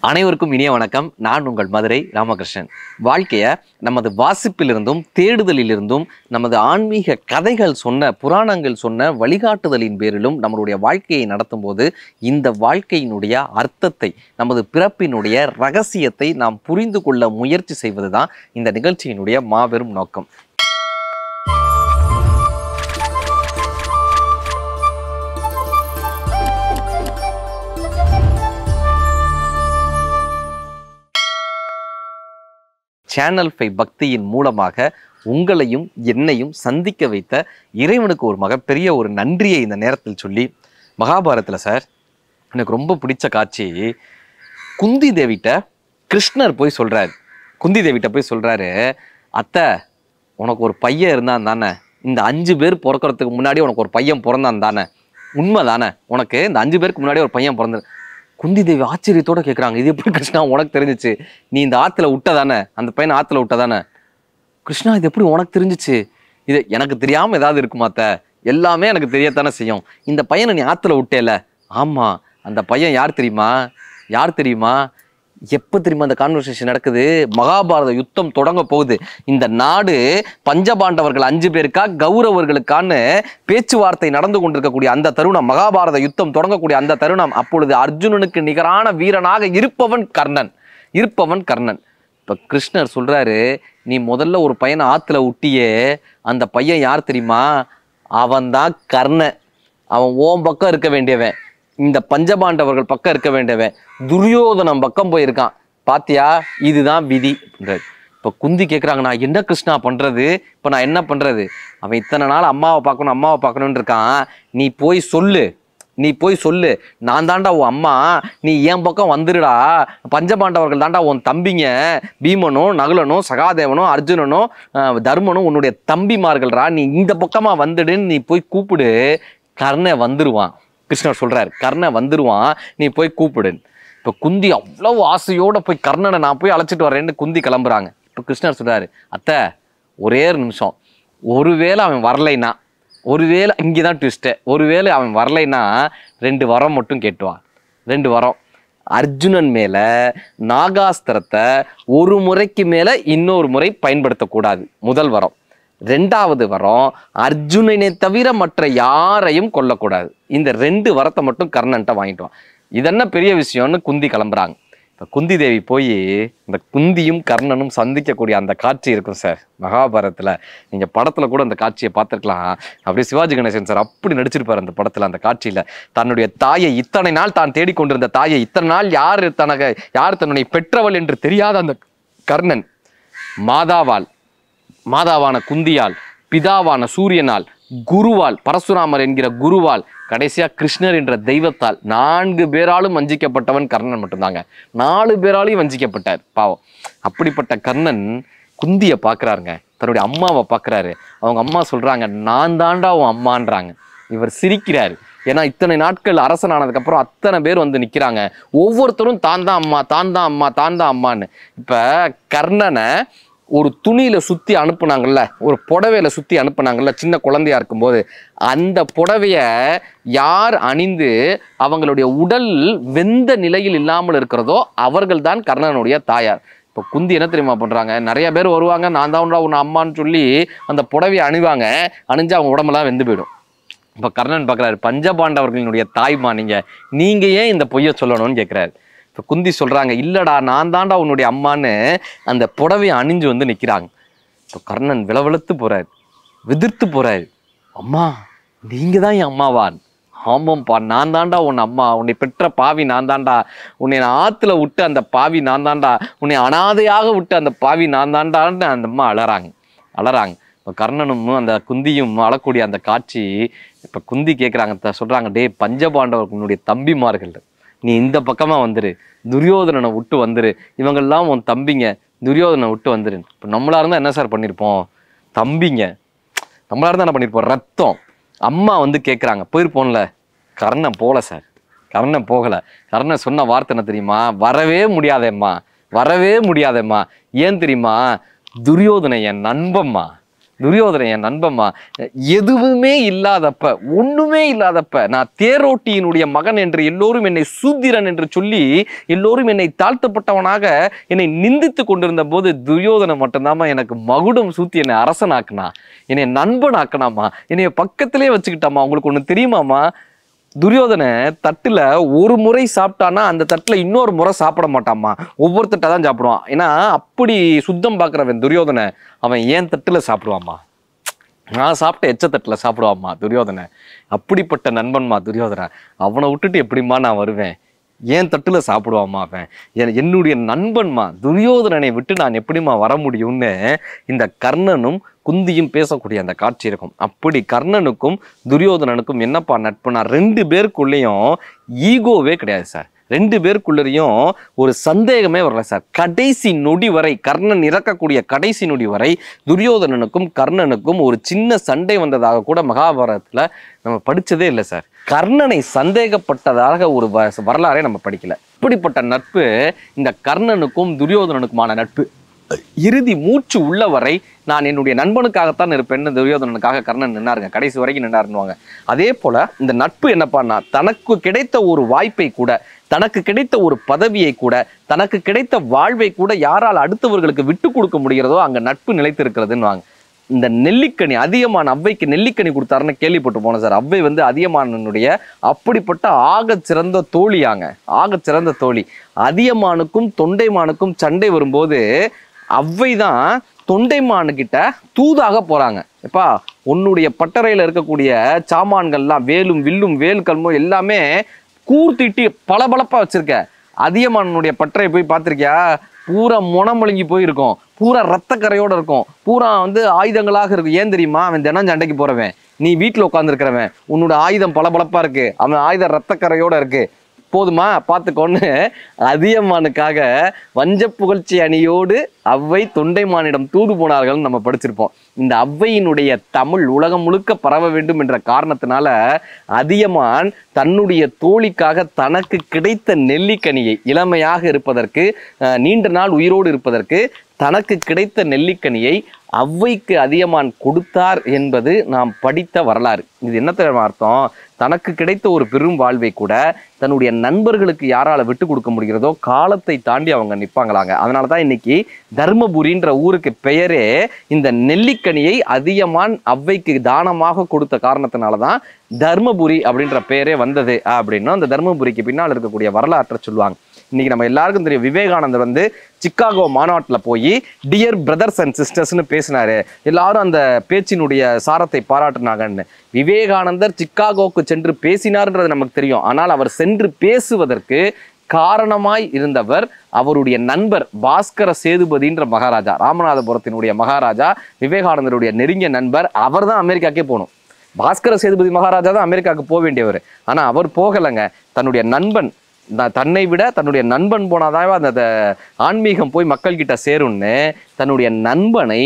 அனைவருக்கும் இனிய வணக்கம். நான் உங்கள் மதுரை ராமகிருஷ்ணன். வாழ்க்கையை நமது வாசிப்பிலிருந்தும் தேடுதலிலிருந்தும் நமது ஆன்மீக கதைகள் சொன்ன புராணங்கள் சொன்ன வழிகாட்டுதலின் பேரிலும் நம்மளுடைய வாழ்க்கையை நடத்தும் போது இந்த வாழ்க்கையினுடைய அர்த்தத்தை நமது பிறப்பினுடைய ரகசியத்தை நாம் புரிந்து கொள்ள முயற்சி செய்வது தான் இந்த நிகழ்ச்சியினுடைய மாபெரும் நோக்கம். சேனல் 5 பக்தியின் மூலமாக உங்களையும் என்னையும் சந்திக்க வைத்த இறைவனுக்கு ஒரு மிகப்பெரிய ஒரு நன்றியை இந்த நேரத்தில் சொல்லி, மகாபாரத்தில் சார் எனக்கு ரொம்ப பிடிச்ச காட்சி, குந்தி தேவிட்ட கிருஷ்ணர் போய் சொல்கிறார். குந்தி தேவிட்ட போய் சொல்கிறாரு, அத்தை உனக்கு ஒரு பையன் இருந்தான் தானே, இந்த 5 பேர் பிறக்கிறதுக்கு முன்னாடி உனக்கு ஒரு பையன் பிறந்தான் தானே, உண்மை தானே, உனக்கு இந்த 5 பேருக்கு முன்னாடி ஒரு பையன் பிறந்தது. குந்தி தேவி ஆச்சரியத்தோட கேட்குறாங்க, இது எப்படி கிருஷ்ணா உனக்கு தெரிஞ்சிச்சு, நீ இந்த ஆற்றுல விட்டதானே, அந்த பையனை ஆற்றுல விட்டதானே. கிருஷ்ணா இது எப்படி உனக்கு தெரிஞ்சிச்சு, இது எனக்கு தெரியாமல் ஏதாவது இருக்குமாத்த, எல்லாமே எனக்கு தெரியத்தானே செய்யும், இந்த பையனை நீ ஆற்றுல விட்டேல. ஆமாம், அந்த பையன் யார் தெரியுமா, யார் தெரியுமா, எப்போ தெரியுமா அந்த கான்வர்சேஷன் நடக்குது, மகாபாரத யுத்தம் தொடங்க போகுது, இந்த நாடு பஞ்சபாண்டவர்கள் 5 பேருக்கா கௌரவர்களுக்கான பேச்சுவார்த்தை நடந்து கொண்டிருக்கக்கூடிய அந்த தருணம், மகாபாரத யுத்தம் தொடங்கக்கூடிய அந்த தருணம். அப்பொழுது அர்ஜுனனுக்கு நிகரான வீரனாக இருப்பவன் கர்ணன். இப்போ கிருஷ்ணர் சொல்றாரு, நீ முதல்ல ஒரு பையனை ஆற்றுல விட்டியே, அந்த பையன் யார் தெரியுமா, அவன்தான் கர்ணன். அவன் ஓம் பக்கம் இருக்க வேண்டியவன், இந்த பஞ்சபாண்டவர்கள் பக்கம் இருக்க வேண்டியவன் துரியோதனம் பக்கம் போயிருக்கான், பாத்தியா, இதுதான் விதி. இப்போ குந்தி கேட்குறாங்க, நான் என்ன கிருஷ்ணா பண்ணுறது, இப்போ நான் என்ன பண்ணுறது, அவன் இத்தனை நாள் அம்மாவை பார்க்கணுன்னு இருக்கான், நீ போய் சொல்லு நான் தாண்டா உன் அம்மா, நீ என் பக்கம் வந்துடுடா, பஞ்சபாண்டவர்கள் தாண்டா உன் தம்பிங்க, பீமனும் நகுலனும் சகாதேவனும் அர்ஜுனனும் தர்மனும் உன்னுடைய தம்பிமார்கள்ரா, நீ இந்த பக்கமாக வந்துடுன்னு நீ போய் கூப்பிடு, கர்ணன் வந்துடுவான். கிருஷ்ணர் சொல்றாரு, கர்ணன் வந்துடுவான், நீ போய் கூப்பிடு. இப்போ குந்தி அவ்வளவு ஆசையோட போய் கர்ணனை நான் போய் அழைச்சிட்டு வரேன்னு குந்தி கிளம்புறாங்க. இப்போ கிருஷ்ணர் சொல்றாரு, அத்தை ஒரே ஒரு நிமிஷம், ஒருவேளை அவன் வரலைன்னா, ஒருவேளை இங்கே தான் ட்விஸ்ட்டு, ஒருவேளை அவன் வரலைன்னா 2 வரம் மட்டும் கேட்டுவான். 2 வரம், அர்ஜுனன் மேலே நாகாஸ்திரத்தை ஒரு முறைக்கு மேலே இன்னொரு முறை பயன்படுத்தக்கூடாது, முதல் வரம். 2வது வரம், அர்ஜுனனை தவிர மற்ற யாரையும் கொல்லக்கூடாது. இந்த 2 வரத்தை மட்டும் கர்ணன்ட்ட வாங்கிட்டுவான். இதென்ன பெரிய விஷயம்னு குந்தி கிளம்புறாங்க. இப்போ குந்தி தேவி போய் இந்த குந்தியும் கர்ணனும் சந்திக்கக்கூடிய அந்த காட்சி இருக்கும் சார் மகாபாரத்தில். நீங்கள் படத்தில் கூட அந்த காட்சியை பார்த்துருக்கலாம். அப்படியே சிவாஜி கணேசன் சார் அப்படி நடிச்சிருப்பார் அந்த படத்தில். அந்த காட்சியில் தன்னுடைய தாயை, இத்தனை நாள் தான் தேடிக்கொண்டிருந்த தாயை, இத்தனை நாள் யார் தன்னுடைய பெற்றவள் என்று தெரியாத அந்த கர்ணன் மாதாவான குந்தியால், பிதாவான சூரியனால், குருவால் பரசுராமர் என்கிற குருவால், கடைசியா கிருஷ்ணர் என்ற தெய்வத்தால் 4 பேராலும் வஞ்சிக்கப்பட்டவன் கர்ணன் மட்டும்தாங்க. 4 பேராலையும் வஞ்சிக்கப்பட்டார் பாவம். அப்படிப்பட்ட கர்ணன் குந்தியை பார்க்குறாருங்க, தன்னுடைய அம்மாவை பார்க்குறாரு. அவங்க அம்மா சொல்றாங்க, நான் தாண்டா உன் அம்மான்றாங்க. இவர் சிரிக்கிறாரு. ஏன்னா இத்தனை நாட்கள் அரசன் ஆனதுக்கப்புறம் அத்தனை பேர் வந்து நிற்கிறாங்க, ஒவ்வொருத்தரும் தான் தான் அம்மான்னு. இப்போ கர்ணனை ஒரு துணியில சுத்தி அனுப்புனாங்கல்ல, ஒரு புடவையில சுத்தி அனுப்புனாங்கல்ல சின்ன குழந்தையா இருக்கும்போது, அந்த புடவைய யார் அணிந்து அவங்களுடைய உடல் வெந்த நிலையில் இல்லாமல் இருக்கிறதோ அவர்கள் தான் கர்ணனுடைய தாயார். இப்போ குந்தி என்ன தெரியுமா பண்றாங்க, நிறைய பேர் வருவாங்க, நான் தான் உன் அம்மான்னு சொல்லி அந்த புடவையை அணிவாங்க, அணிஞ்சு அவங்க உடம்பெல்லாம் வெந்து போயிடும். இப்போ கர்ணன் பார்க்குறாரு, பஞ்சபாண்டவர்களினுடைய தாய்மா நீங்க ஏன் இந்த பொய்யை சொல்லணும்னு கேட்குறாரு. இப்போ குந்தி சொல்றாங்க, இல்லடா நான் தாண்டா உன்னுடைய அம்மான்னு அந்த புடவையை அணிஞ்சு வந்து நிற்கிறாங்க. இப்போ கர்ணன் விளவெழுத்து போறாரு, விதிர்த்து போறாரு, அம்மா நீங்க தான் என் அம்மாவான். ஆமாம்ப்பா, நான் தாண்டா உன் அம்மா, உன்னை பெற்ற பாவி நான் தாண்டா, உன்னை ஆற்றுல விட்டு அந்த பாவி நான் தாண்டா, உன்னை அனாதையாக விட்டு அந்த பாவி நான் தாண்டான்னு அந்த அம்மா அலறாங்க. இப்போ கர்ணனும் அந்த குந்தியும் அழக்கூடிய அந்த காட்சி. இப்போ குந்தி கேட்குறாங்க, சொல்றாங்க, டே பஞ்சபாண்டவர்களுடைய தம்பிமார்கள், நீ இந்த பக்கமாக வந்துரு, துரியோதனனை விட்டு வந்துரு, இவங்கெல்லாம் உன் தம்பிங்க, துரியோதனை விட்டு வந்துரு. இப்போ நம்மளா இருந்தால் என்ன சார் பண்ணியிருப்போம், தம்பிங்க நம்மளா இருந்தால் என்ன பண்ணியிருப்போம், ரத்தம். அம்மா வந்து கேட்குறாங்க, போயிருப்போம்ல. கர்ணன் போகல சார், கர்ணன் போகலை. கர்ணன் சொன்ன வார்த்தை என்ன தெரியுமா, வரவே முடியாதேம்மா. ஏன் தெரியுமா, துரியோதனை என் நண்பம்மா, துரியோதனன் என் நண்பம்மா. எதுவுமே இல்லாதப்ப, ஒண்ணுமே இல்லாதப்ப நான் தேரோட்டியினுடைய மகன் என்று எல்லோரும் என்னை சூத்திரன் என்று சொல்லி எல்லோரும் என்னை தாழ்த்தப்பட்டவனாக என்னை நிந்தித்து கொண்டிருந்த போது துரியோதனன் மட்டும்தாம்மா எனக்கு மகுடம் சூத்தி என்னை அரசனாக்குனா, என்னை நண்பனாக்குனாமா, என்னைய பக்கத்திலே வச்சுக்கிட்டாமா. உங்களுக்கு ஒண்ணு தெரியுமாமா? துரியோதன தட்டுல ஒரு முறை சாப்பிட்டானா அந்த தட்டுல இன்னொரு முறை சாப்பிட மாட்டாமா, ஒவ்வொரு தட்டை தான் சாப்பிடுவான். ஏன்னா அப்படி சுத்தம் பார்க்குறவன் துரியோதன, அவன் ஏன் தட்டுல சாப்பிடுவாமா, நான் சாப்பிட்ட எச்ச தட்டுல சாப்பிடுவாமா துரியோதன. அப்படிப்பட்ட நண்பன்மா துரியோதன. அவனை விட்டுட்டு எப்படிம்மா நான் வருவேன்? ஏன் தட்டுல சாப்பிடுவாமா அவன்? என்னுடைய நண்பன்மா. துரியோதனனை விட்டு நான் எப்படிமா வர முடியும்னு இந்த கர்ணனும் குந்தியும் பேசக்கூடிய அந்த காட்சி இருக்கும். அப்படி கர்ணனுக்கும் துரியோதனனுக்கும் என்னப்பா நட்புனா, ரெண்டு பேருக்குள்ளேயும் ஈகோவே கிடையாது சார். ரெண்டு பேருக்குள்ளேயும் ஒரு சந்தேகமே வரல சார். கடைசி நொடி வரை, கர்ணன் இறக்கக்கூடிய கடைசி நொடி வரை துரியோதனனுக்கும் கர்ணனுக்கும் ஒரு சின்ன சண்டை வந்ததாக கூட மகாபாரதத்துல நம்ம படிச்சதே இல்லை சார். கர்ணனை சந்தேகப்பட்டதாக ஒரு வரலாறே நம்ம படிக்கல. இப்படிப்பட்ட நட்பு இந்த கர்ணனுக்கும் துரியோதனனுக்குமான நட்பு. இறுதி மூச்சு உள்ள வரை நான் என்னுடைய நண்பனுக்காகத்தான் இருப்பேன்னு துரியோதனனுக்காக கர்ணன் நின்னாருங்க, கடைசி வரைக்கும் நின்னாருன்னுவாங்க. அதே போல இந்த நட்பு என்னப்பான்னா, தனக்கு கிடைத்த ஒரு வாய்ப்பை கூட, தனக்கு கிடைத்த ஒரு பதவியை கூட, தனக்கு கிடைத்த வாழ்வை கூட யாரால் அடுத்தவர்களுக்கு விட்டு கொடுக்க முடிகிறதோ அங்க நட்பு நிலைத்திருக்கிறதுன்னு. இந்த நெல்லிக்கனி அதியமான் அவ்வைக்கு நெல்லிக்கனி கொடுத்தாருன்னு கேள்விப்பட்டு போனேன் சார். அவ்வை வந்து அதியமானுடைய அப்படிப்பட்ட ஆக சிறந்த தோழியாங்க, ஆக சிறந்த தோழி. அதியமானுக்கும் தொண்டைமானுக்கும் சண்டை வரும்போது அவ்வை தான் தொண்டைமானுக்கிட்ட தூதாக போறாங்க. எப்பா, உன்னுடைய பட்டறையில இருக்கக்கூடிய சாமான்கள்லாம், வேலும் வில்லும் வேல் கல்மோ எல்லாமே கூர்த்திட்டு பளபளப்பா வச்சிருக்க. அதியமானுடைய பட்டறையை போய் பார்த்திருக்கியா? பூரா முனமொழிங்கி போயிருக்கும், பூரா ரத்த கரையோட இருக்கும், பூரா வந்து ஆயுதங்களாக இருக்கும். ஏன் தெரியுமா? அவன் தினம் சண்டைக்கு போறவன், நீ வீட்டில் உட்காந்துருக்கிறவன், உன்னோட ஆயுதம் பளபளப்பா இருக்கு, அவன் ஆயுதம் ரத்த கரையோட இருக்கு, போதுமா பார்த்துக்கொண்டு அதியமானுக்காக வஞ்ச புகழ்ச்சி அணியோடு அவ்வை தொண்டைமானிடம் தூது போனார்கள் நம்ம படிச்சிருப்போம். இந்த அவ்வையினுடைய தமிழ் உலகம் முழுக்க பரவ வேண்டும் என்ற காரணத்தினால அதியமான் தன்னுடைய தோழிக்காக தனக்கு கிடைத்த நெல்லிக்கனியை, இளமையாக இருப்பதற்கு, நீண்ட நாள் உயிரோடு இருப்பதற்கு தனக்கு கிடைத்த நெல்லிக்கனியை அவ்வைக்கு அதியமான் கொடுத்தார் என்பது நாம் படித்த வரலாறு. இது என்ன தெரியுமா அர்த்தம்? தனக்கு கிடைத்த ஒரு பெரும் வாழ்வை கூட தன்னுடைய நண்பர்களுக்கு யாரால விட்டு கொடுக்க முடிகிறதோ காலத்தை தாண்டி அவங்க நிற்பாங்களாங்க. அதனாலதான் இன்னைக்கு தர்மபுரின்ற ஊருக்கு பெயரே இந்த நெல்லிக்கனியை அதியமான் அவ்வைக்கு தானமாக கொடுத்த காரணத்தினாலதான் தர்மபுரி அப்படின்ற பெயரே வந்தது அப்படின்னா அந்த தர்மபுரிக்கு பின்னால் இருக்கக்கூடிய வரலாற்றை சொல்லுவாங்க. இன்னைக்கு நம்ம எல்லாருக்கும் தெரியும், விவேகானந்தர் வந்து சிக்காகோ மாநாட்டில் போய் டியர் பிரதர்ஸ் அண்ட் சிஸ்டர்ஸ்னு பேசினாரு. எல்லாரும் அந்த பேச்சினுடைய சாரத்தை பாராட்டினாங்கன்னு. விவேகானந்தர் சிக்காகோவுக்கு சென்று பேசினார்ன்றது நமக்கு தெரியும். ஆனால் அவர் சென்று பேசுவதற்கு காரணமாய் இருந்தவர் அவருடைய நண்பர் பாஸ்கர சேதுபதின்ற மகாராஜா, ராமநாதபுரத்தினுடைய மகாராஜா, விவேகானந்தருடைய நெருங்கிய நண்பர். அவர் தான் அமெரிக்காக்கே போகணும். பாஸ்கர சேதுபதி மகாராஜா தான் அமெரிக்காவுக்கு போக வேண்டியவர். ஆனா அவர் போகலைங்க. தன்னுடைய நண்பன், தன்னை விட தன்னுடைய நண்பன் போனாதான் அந்த ஆன்மீகம் போய் மக்கள் கிட்ட சேரும்னு தன்னுடைய நண்பனை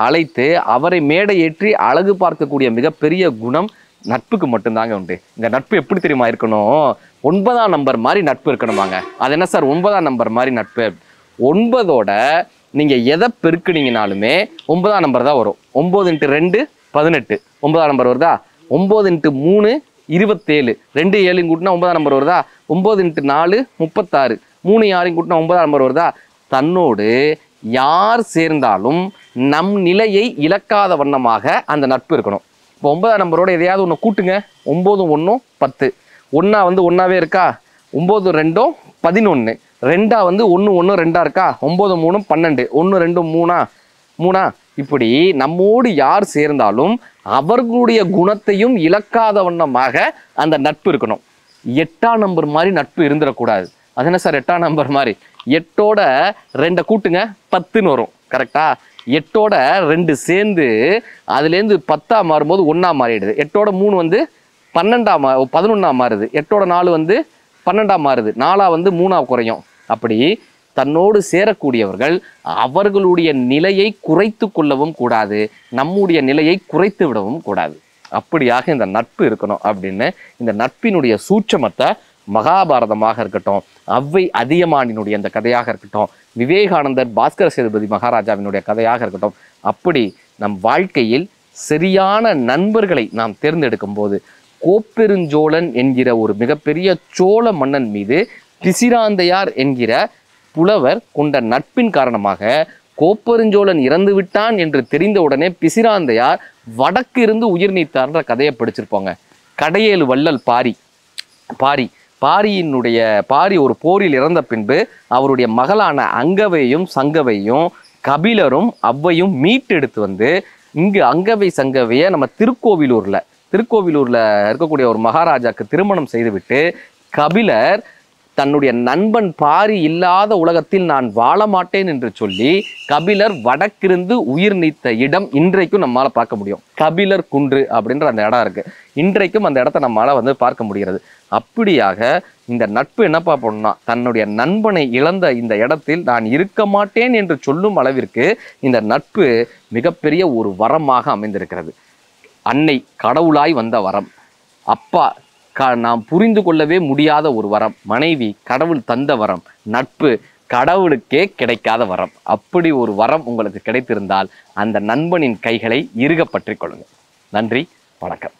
அழைத்து அவரை மேடை ஏற்றி அழகு பார்க்கக்கூடிய மிகப்பெரிய குணம் நட்புக்கு மட்டும்தாங்க உண்டு. இந்த நட்பு எப்படி தெரியுமா இருக்கணும்? 9ஆம் நம்பர் மாதிரி நட்பு இருக்கணுமாங்க. அது என்ன சார் 9ஆம் நம்பர் மாதிரி நட்பு? 9ஓட நீங்க எதை பெருக்குனீங்கனாலுமே 9ஆம் நம்பர் தான் வரும். 9 × 2 18, 9ஆம் நம்பர் வருதா? 9 × 3 27, 2 7 கூட்டினா 9ஆம் நம்பர் வருதா? 9 × 4 36, 3 6 கூட்டினா 9ஆம் நம்பர் வருதா? தன்னோடு யார் சேர்ந்தாலும் நம் நிலையை இழக்காத வண்ணமாக அந்த நட்பு இருக்கணும். இப்போ 9ஆம் நம்பரோட எதையாவது ஒன்று கூட்டுங்க. 9 1 10, ஒன்றா வந்து ஒன்றாவே இருக்கா? 9 2 11, ரெண்டா வந்து 1 1 2 இருக்கா? 9 3 12, 1 2 3 இப்படி நம்மோடு யார் சேர்ந்தாலும் அவர்களுடைய குணத்தையும் இழக்காத வண்ணமாக அந்த நட்பு இருக்கணும். 8ஆம் நம்பர் மாதிரி நட்பு இருந்துடக்கூடாது. அது என்ன சார் 8ஆம் நம்பர் மாதிரி? 8ஓட 2 கூட்டுங்க 10ன்னு வரும், கரெக்டா? 8ஓட 2 சேர்ந்து அதுலேருந்து 10ஆ மாறும்போது 1ஆ மாறிடுது. 8ஓட 3 வந்து 11ஆ மாறுது. 8ஓட 4 வந்து 12ஆ மாறுது. 4ஆ வந்து 3ஆ குறையும். அப்படி தன்னோடு சேரக்கூடியவர்கள் அவர்களுடைய நிலையை குறைத்து கொள்ளவும் கூடாது, நம்முடைய நிலையை குறைத்து விடவும் கூடாது. அப்படியாக இந்த நட்பு இருக்கணும் அப்படின்னு இந்த நட்பினுடைய சூட்சமத்தை மகாபாரதமாக இருக்கட்டும், அவ்வை அதியமானினுடைய அந்த கதையாக இருக்கட்டும், விவேகானந்தர் பாஸ்கர சேதுபதி மகாராஜாவினுடைய கதையாக இருக்கட்டும், அப்படி நம் வாழ்க்கையில் சரியான நண்பர்களை நாம் தேர்ந்தெடுக்கும் போது கோப்பெருஞ்சோழன் என்கிற ஒரு மிகப்பெரிய சோழ மன்னன் மீது பிசிராந்தையார் என்கிற புலவர் கொண்ட நட்பின் காரணமாக கோப்பெருஞ்சோழன் இறந்து விட்டான் என்று தெரிந்த உடனே பிசிராந்தையார் வடக்கு இருந்து உயிர் நீத்தார்ன்ற கதையை படிச்சிருப்போங்க. கடையேழு வள்ளல் பாரி ஒரு போரில் இறந்த பின்பு அவருடைய மகளான அங்கவையும் சங்கவையும் கபிலரும் அவ்வையும் மீட்டெடுத்து வந்து இங்கு அங்கவை சங்கவையை நம்ம திருக்கோவிலூர்ல இருக்கக்கூடிய ஒரு மகாராஜாக்கு திருமணம் செய்துவிட்டு கபிலர் தன்னுடைய நண்பன் பாரி இல்லாத உலகத்தில் நான் வாழ மாட்டேன் என்று சொல்லி கபிலர் வடக்கிருந்து உயிர் நீத்த இடம் இன்றைக்கும் நம்மளால பார்க்க முடியும். கபிலர் குன்று அப்படின்ற அந்த இடம் இருக்கு. இன்றைக்கும் அந்த இடத்த நம்மளால வந்து பார்க்க முடிகிறது. அப்படியாக இந்த நட்பு என்னப்பா பண்ணா, தன்னுடைய நண்பனை இழந்த இந்த இடத்தில் நான் இருக்க மாட்டேன் என்று சொல்லும் அளவிற்கு இந்த நட்பு மிகப்பெரிய ஒரு வரமாக அமைந்திருக்கிறது. அன்னை கடவுளாய் வந்த வரம், அப்பா நாம் புரிந்து கொள்ளவே முடியாத ஒரு வரம், மனைவி கடவுள் தந்த வரம், நட்பு கடவுளுக்கே கிடைக்காத வரம். அப்படி ஒரு வரம் உங்களுக்கு கிடைத்திருந்தால் அந்த நண்பனின் கைகளை இறுக பற்றிக் கொள்ளுங்கள். நன்றி, வணக்கம்.